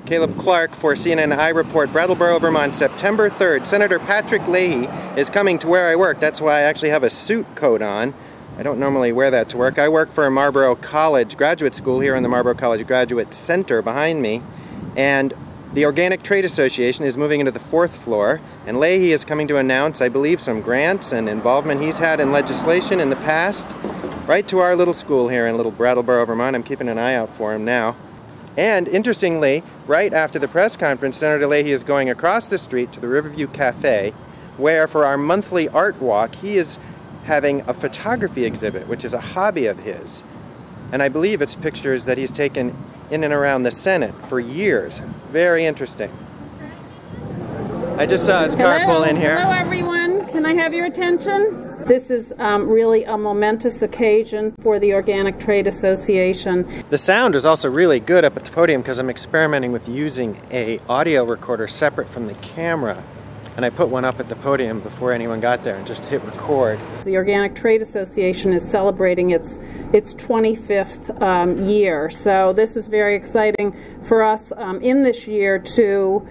Caleb Clark for CNN I Report, Brattleboro, Vermont, September 3rd. Senator Patrick Leahy is coming to where I work. That's why I actually have a suit coat on. I don't normally wear that to work. I work for Marlboro College Graduate School here in the Marlboro College Graduate Center behind me. And the Organic Trade Association is moving into the 4th floor. And Leahy is coming to announce, I believe, some grants and involvement he's had in legislation in the past, right to our little school here in little Brattleboro, Vermont. I'm keeping an eye out for him now. And interestingly, right after the press conference, Senator Leahy is going across the street to the Riverview Cafe, where for our monthly art walk, he is having a photography exhibit, which is a hobby of his. And I believe it's pictures that he's taken in and around the Senate for years. Very interesting. I just saw his car pull in here. Hello, everyone. Can I have your attention? This is really a momentous occasion for the Organic Trade Association. The sound is also really good up at the podium because I'm experimenting with using an audio recorder separate from the camera. And I put one up at the podium before anyone got there and just hit record. The Organic Trade Association is celebrating its 25th year, so this is very exciting for us in this year to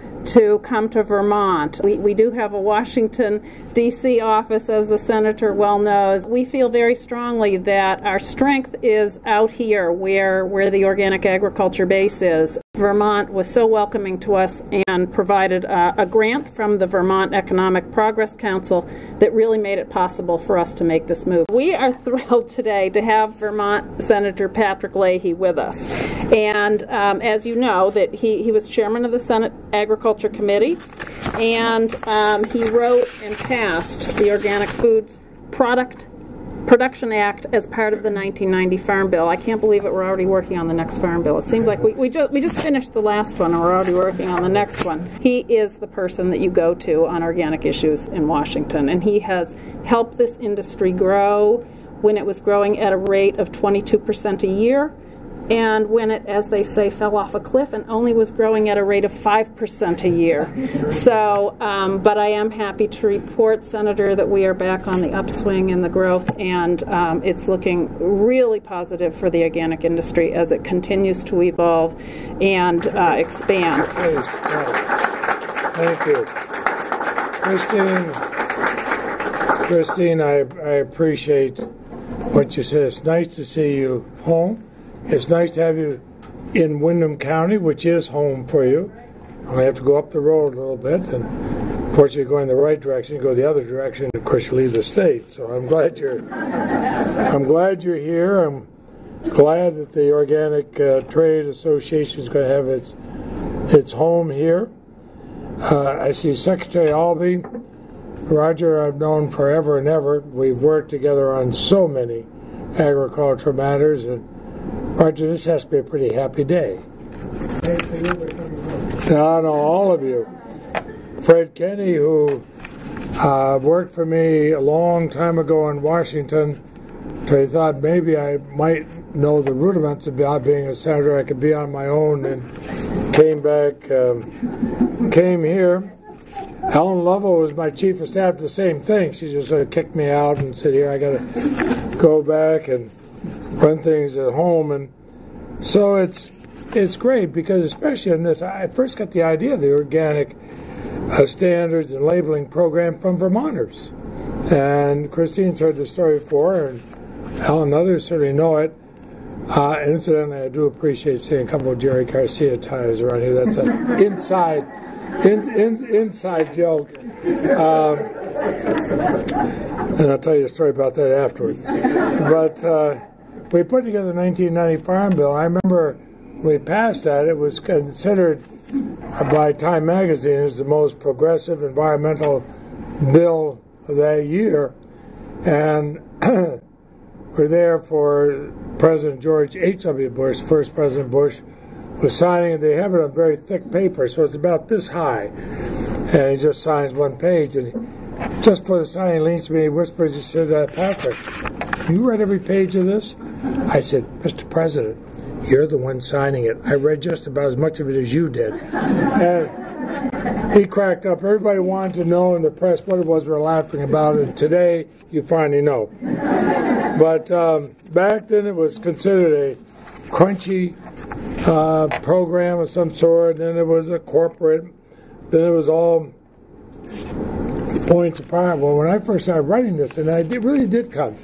come to Vermont. We do have a Washington, D.C. office, as the Senator well knows. We feel very strongly that our strength is out here where the organic agriculture base is. Vermont was so welcoming to us and provided a grant from the Vermont Economic Progress Council that really made it possible for us to make this move. We are thrilled today to have Vermont Senator Patrick Leahy with us. And as you know, that he was chairman of the Senate Agriculture Committee, and he wrote and passed the Organic Foods Production Act as part of the 1990 Farm Bill. I can't believe it, we're already working on the next Farm Bill. It seems like we just finished the last one and we're already working on the next one. He is the person that you go to on organic issues in Washington, and he has helped this industry grow when it was growing at a rate of 22% a year, and when it, as they say, fell off a cliff and only was growing at a rate of 5% a year. So, but I am happy to report, Senator, that we are back on the upswing in the growth, and it's looking really positive for the organic industry as it continues to evolve and expand. Thank you. Christine, I appreciate what you said. It's nice to see you home. It's nice to have you in Windham County, which is home for you. I have to go up the road a little bit, and unfortunately you're going the right direction. You go the other direction, of course you leave the state. So I'm glad you're here. I'm glad that the Organic Trade Association is going to have its home here. I see Secretary Albee. Roger, I've known forever and ever. We've worked together on so many agricultural matters, and Roger, this has to be a pretty happy day. No, all of you. Fred Kenny, who worked for me a long time ago in Washington, so I thought maybe I might know the rudiments about being a senator. I could be on my own, and came here. Ellen Lovell was my chief of staff, the same thing. She just sort of kicked me out and said, here, I got to go back and run things at home. And so it's great, because especially in this, I first got the idea of the organic standards and labeling program from Vermonters. And Christine's heard the story before, and Ellen and others certainly know it. And incidentally, I do appreciate seeing a couple of Jerry Garcia ties around here. That's an inside joke. And I'll tell you a story about that afterward. But we put together the 1990 Farm Bill. I remember when we passed that, it was considered by Time Magazine as the most progressive environmental bill of that year. And we're there for President George H.W. Bush, first President Bush, was signing, and they have it on very thick paper, so it's about this high. And he just signs one page, and just for the signing, he leans to me, he whispers, he said, Patrick, you read every page of this? I said, Mr. President, you're the one signing it. I read just about as much of it as you did. And he cracked up. Everybody wanted to know in the press what it was we were laughing about, and today you finally know. But back then it was considered a crunchy program of some sort, then it was a corporate, then it was all points apart. Well, when I first started writing this, and really did come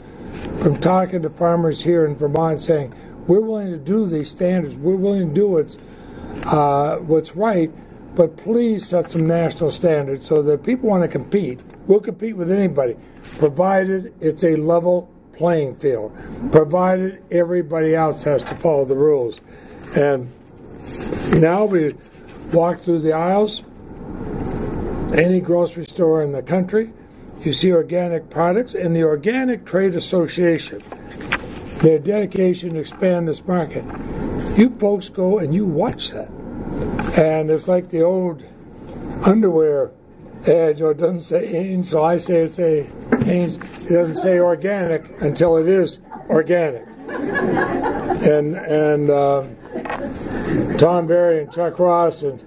from talking to farmers here in Vermont saying, we're willing to do these standards, we're willing to do what's right, but please set some national standards so that people want to compete. We'll compete with anybody, provided it's a level playing field, provided everybody else has to follow the rules. And now we walk through the aisles, any grocery store in the country, you see organic products, and the Organic Trade Association, their dedication to expand this market. You folks go and you watch that. And it's like the old underwear ad, it doesn't say Hanes, so I say it's a Hanes. It doesn't say organic until it is organic. And Tom Berry and Chuck Ross and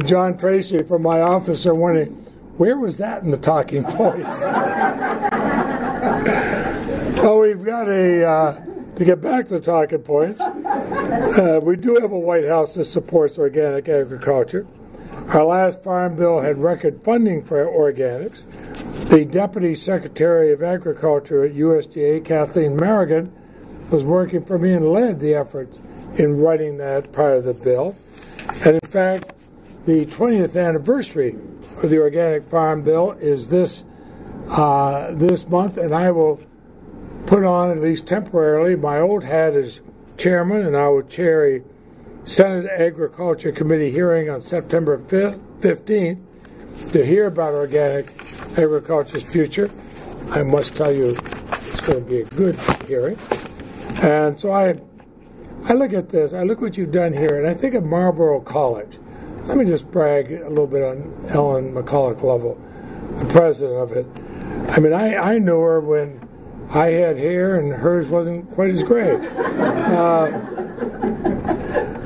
John Tracy from my office are wondering, where was that in the talking points? Well, we've got to get back to the talking points, we do have a White House that supports organic agriculture. Our last farm bill had record funding for organics. The Deputy Secretary of Agriculture at USDA, Kathleen Merrigan, was working for me and led the efforts in writing that part of the bill. And in fact, the 20th anniversary of the Organic Farm Bill is this month, and I will put on, at least temporarily, my old hat as chairman, and I will chair a Senate Agriculture Committee hearing on September 15th to hear about organic agriculture's future. I must tell you, it's going to be a good hearing. And so I look at this, I look what you've done here, and I think of Marlboro College. Let me just brag a little bit on Ellen McCulloch Lovell, the president of it. I mean, I knew her when I had hair and hers wasn't quite as great.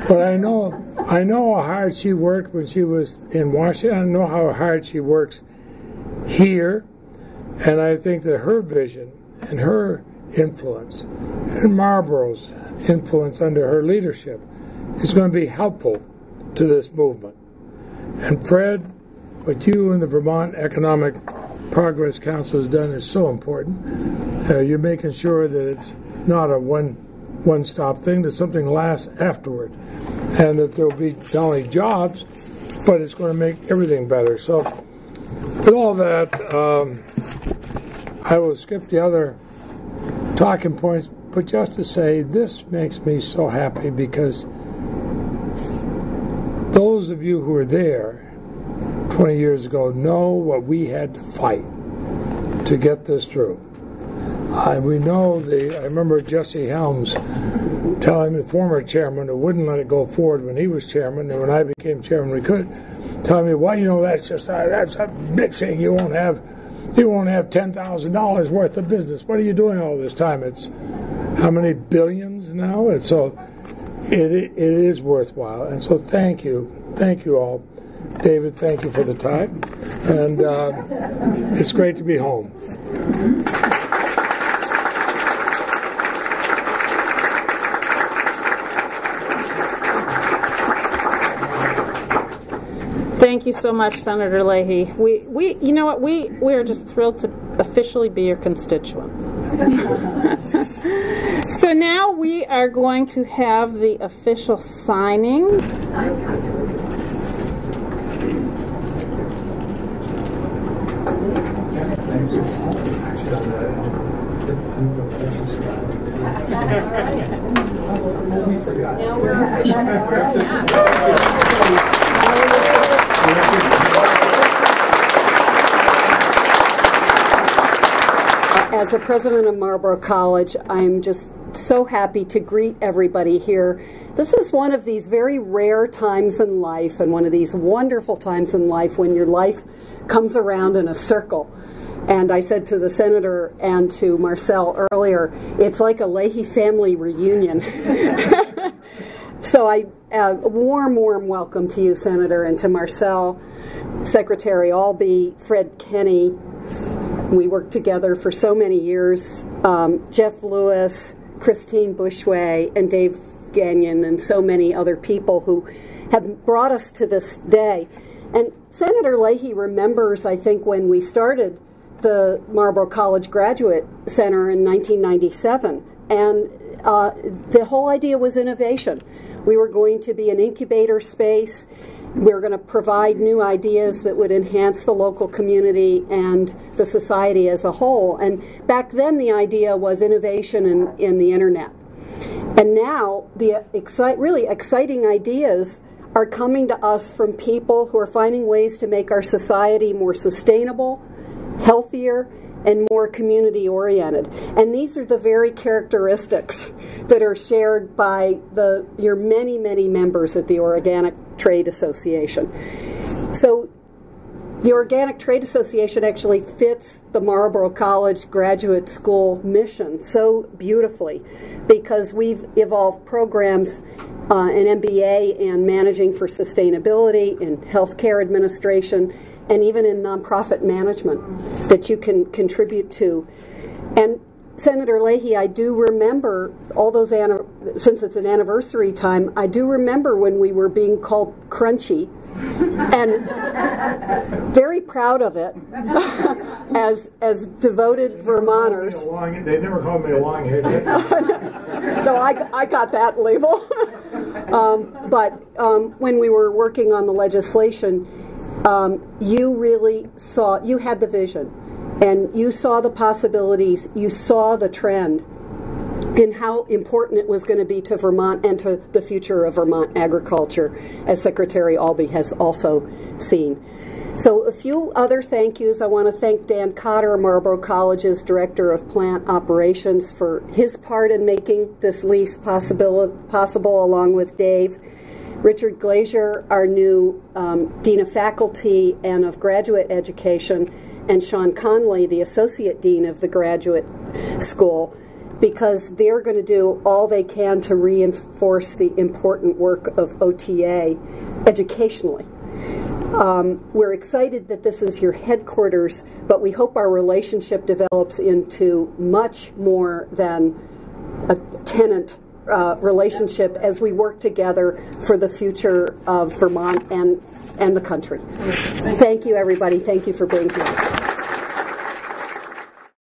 But I know how hard she worked when she was in Washington. I know how hard she works here. And I think that her vision and her influence and Marlboro's influence under her leadership is going to be helpful to this movement. And Fred, what you and the Vermont Economic Progress Council has done is so important. You're making sure that it's not a one-stop thing, that something lasts afterward, and that there will be not only jobs, but it's going to make everything better. So with all that, I will skip the other talking points, but just to say this makes me so happy because those of you who were there 20 years ago know what we had to fight to get this through. We know I remember Jesse Helms telling the former chairman who wouldn't let it go forward when he was chairman, and when I became chairman we could, telling me, well, you know, that's a bitching. You won't have $10,000 worth of business. What are you doing all this time? It's how many billions now? And so it is worthwhile. And so thank you all. David, thank you for the time, and it's great to be home. Thank you so much, Senator Leahy. You know what? We are just thrilled to officially be your constituent. So now we are going to have the official signing. As a president of Marlboro College, I'm just so happy to greet everybody here. This is one of these very rare times in life, and one of these wonderful times in life when your life comes around in a circle. And I said to the senator and to Marcel earlier, it's like a Leahy family reunion. So a warm welcome to you, Senator, and to Marcel, Secretary Albee, Fred Kenny. We worked together for so many years. Jeff Lewis, Christine Bushway and Dave Gagnon and so many other people who have brought us to this day. And Senator Leahy remembers, I think, when we started the Marlboro College Graduate Center in 1997, and the whole idea was innovation. We were going to be an incubator space. We were going to provide new ideas that would enhance the local community and the society as a whole. And back then the idea was innovation in the internet. And now the really exciting ideas are coming to us from people who are finding ways to make our society more sustainable, healthier, and more community-oriented. And these are the very characteristics that are shared by your many, many members at the Organic Trade Association. So the Organic Trade Association actually fits the Marlboro College Graduate School mission so beautifully, because we've evolved programs an MBA in managing for sustainability, in healthcare administration, and even in nonprofit management that you can contribute to. And Senator Leahy, I do remember all those, since it's an anniversary time, I do remember when we were being called crunchy, and very proud of it as devoted Vermonters. They never called me a long-headed. No, I got that label. But when we were working on the legislation, you really saw, you had the vision, and you saw the possibilities, you saw the trend, and how important it was going to be to Vermont and to the future of Vermont agriculture, as Secretary Albee has also seen. So a few other thank yous. I want to thank Dan Cotter, Marlboro College's Director of Plant Operations, for his part in making this lease possible, along with Dave. Richard Glazier, our new Dean of Faculty and of Graduate Education, and Sean Conley, the Associate Dean of the Graduate School, because they're going to do all they can to reinforce the important work of OTA educationally. We're excited that this is your headquarters, but we hope our relationship develops into much more than a tenant relationship as we work together for the future of Vermont and the country. Thank you, everybody. Thank you for being here.